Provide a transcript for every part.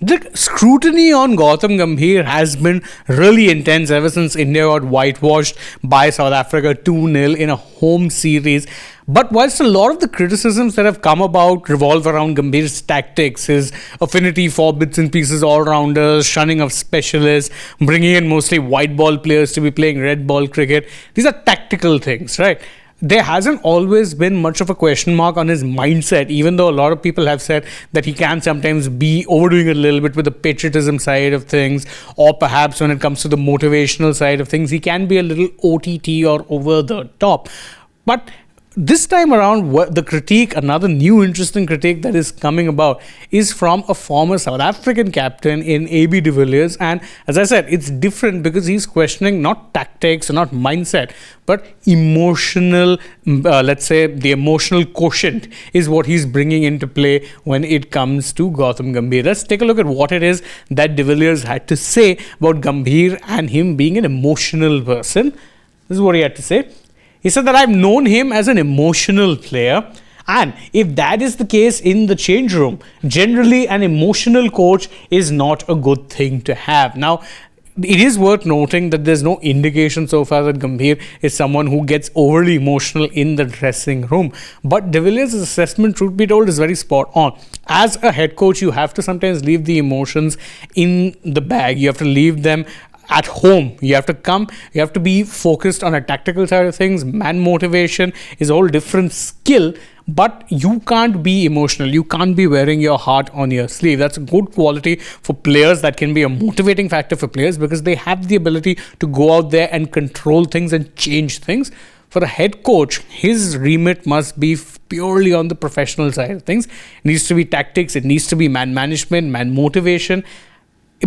The scrutiny on Gautam Gambhir has been really intense ever since India got whitewashed by South Africa 2-0 in a home series. But whilst a lot of the criticisms that have come about revolve around Gambhir's tactics, his affinity for bits and pieces all-rounders, shunning of specialists, bringing in mostly white ball players to be playing red ball cricket, these are tactical things, right? There hasn't always been much of a question mark on his mindset, even though a lot of people have said that he can sometimes be overdoing it a little bit with the patriotism side of things, or perhaps when it comes to the motivational side of things, he can be a little OTT or over the top. But this time around, the critique, another new interesting critique that is coming about, is from a former South African captain in AB de Villiers. And as I said, it's different because he's questioning not tactics or not mindset, but emotional, let's say the emotional quotient is what he's bringing into play when it comes to Gautam Gambhir. Let's take a look at what it is that de Villiers had to say about Gambhir and him being an emotional person. This is what he had to say. He said that I've known him as an emotional player, and if that is the case in the change room, generally an emotional coach is not a good thing to have. Now, it is worth noting that there's no indication so far that Gambhir is someone who gets overly emotional in the dressing room. But de Villiers' assessment, truth be told, is very spot on. As a head coach, you have to sometimes leave the emotions in the bag. You have to leave them at home. You have to be focused on a tactical side of things. Man motivation is a whole different skill, but you can't be emotional. You can't be wearing your heart on your sleeve. That's a good quality for players. That can be a motivating factor for players because they have the ability to go out there and control things and change things. For a head coach, his remit must be purely on the professional side of things. It needs to be tactics. It needs to be man management, man motivation.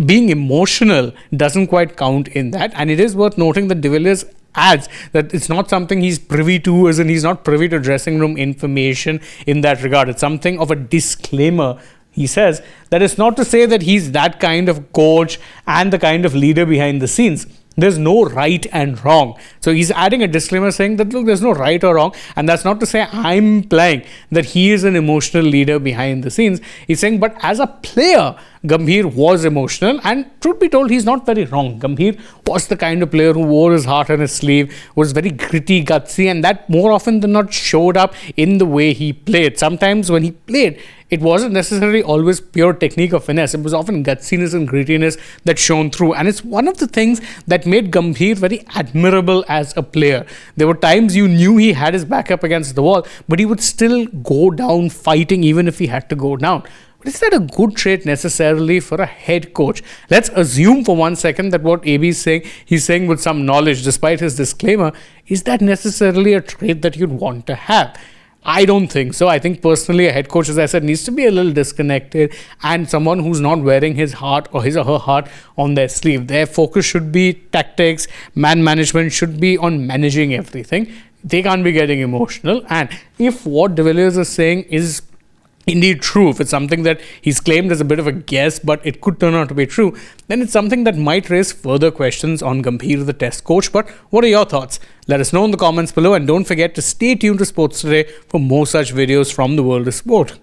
Being emotional doesn't quite count in that, and it is worth noting that de Villiers adds that it's not something he's privy to, as in he's not privy to dressing room information in that regard. It's something of a disclaimer. He says that it's not to say that he's that kind of coach and the kind of leader behind the scenes. There's no right and wrong. So he's adding a disclaimer saying that, look, there's no right or wrong. And that's not to say I'm implying that he is an emotional leader behind the scenes. He's saying, but as a player, Gambhir was emotional, and truth be told, he's not very wrong. Gambhir was the kind of player who wore his heart on his sleeve, was very gritty, gutsy, and that more often than not showed up in the way he played. Sometimes when he played, it wasn't necessarily always pure technique or finesse. It was often gutsiness and grittiness that shone through. And it's one of the things that made Gambhir very admirable as a player. There were times you knew he had his back up against the wall, but he would still go down fighting even if he had to go down. But is that a good trait necessarily for a head coach? Let's assume for 1 second that what AB is saying, he's saying with some knowledge despite his disclaimer. Is that necessarily a trait that you'd want to have? I don't think so. I think personally a head coach, as I said, needs to be a little disconnected and someone who's not wearing his heart or his or her heart on their sleeve. Their focus should be tactics, man management should be on managing everything. They can't be getting emotional. And if what de Villiers is saying is indeed true, if it's something that he's claimed as a bit of a guess, but it could turn out to be true, then it's something that might raise further questions on Gambhir, the test coach. But what are your thoughts? Let us know in the comments below, and don't forget to stay tuned to Sports Today for more such videos from the world of sport.